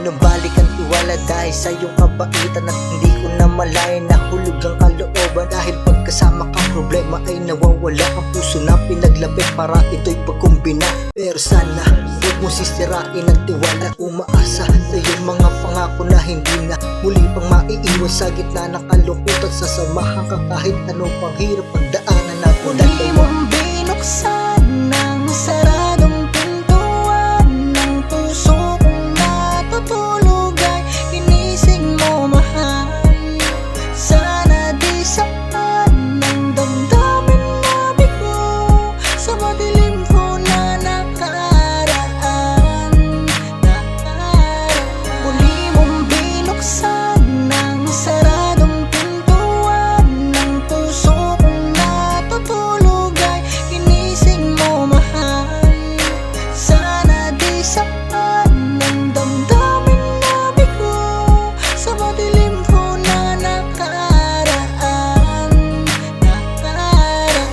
nanumbalik ang tiwala dahil sa iyong kabaitan. At hindi ko na malayan na hulog ang kalooban, dahil pagkasama ka problema ay nawawala. Ang puso na pinaglapit para ito'y pagkumbina. Pero sana huwag mo sisirain ang tiwala. Umaasa sa iyong mga pangako na hindi na muli pang maiiwan sa gitna ng kalungkutan. Sasamahan ka kahit anong panghirap pagdaanan na Muli mong binuksan ng saradong pintuan ng puso kong natutulog ay ginising mo, mahal. Sana di saan ng damdamin na bigo sa madilim ko na nakaraan. Muli mong binuksan ng saradong pintuan ng puso kong natutulog ay ginising mo, mahal. Sana di saan ng damdamin na bigo sa madilim ko na nakaraan.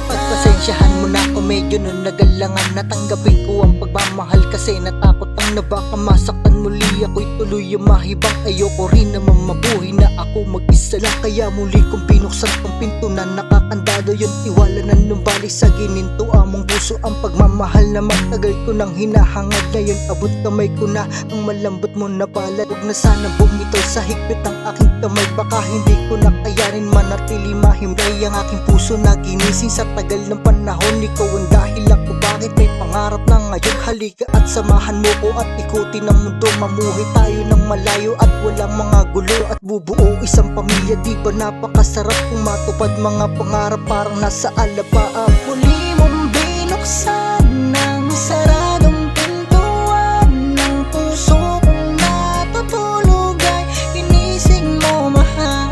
Pagpasensyahan mo na kung medyo nun nagalangan. Natanggapin ko ang pagmamahal kasi natakot ang na baka masaktan muli ako'y tuloy ang mahibang. Ayoko rin naman mabuhay na ako mag-isa lang, kaya muli kong binuksan tong pinto na nakakandado. Yung tiwala na numbalik sa gininto among puso. Ang pagmamahal na matagal ko nang hinahangad, ngayon abot kamay ko na ang malambot mo na palad. Huwag na sana bumitaw sa higpit ang aking kamay, baka hindi ko na kayanin manatili mahimlay ang aking puso na ginising sa tagal ng panahon. Ikaw ang dahilan ko bakit may pangarap na ngayon. Halika at samahan mo ko at ikutin ang mundo. Mamuhay tayo ng malayo at walang mga gulo, at bubuo isang pamilya. Di ba napakasarap kung matupad mga pangarap parang nasa alapaap. Muli mong binuksan ng saradong pintuan ng puso kong natutulog ay ginising mo, mahal.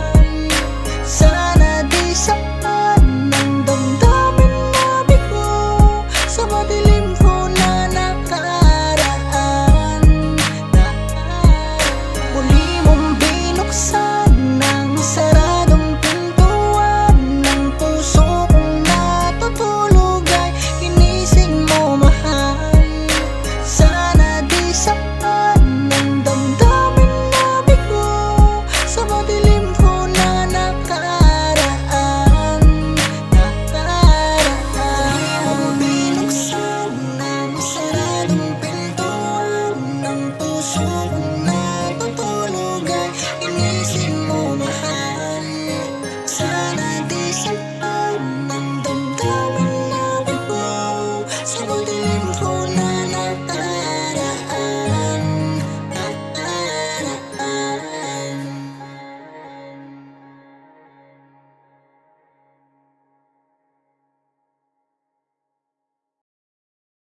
Sana di saan ng damdamin na bigo sa madilim ko na nakaraan. Muli mong binuksan ng saradong pintuan ng puso kong natutulog ay ginising mo, mahal. Sana di saan ng damdamin na bigo sa madilim ko na nakaraan. Muli mong binuksan ng saradong pintuan ng puso kong natutulog ay ginising mo, mahal. Sana di saan ng damdamin na bigo sa madilim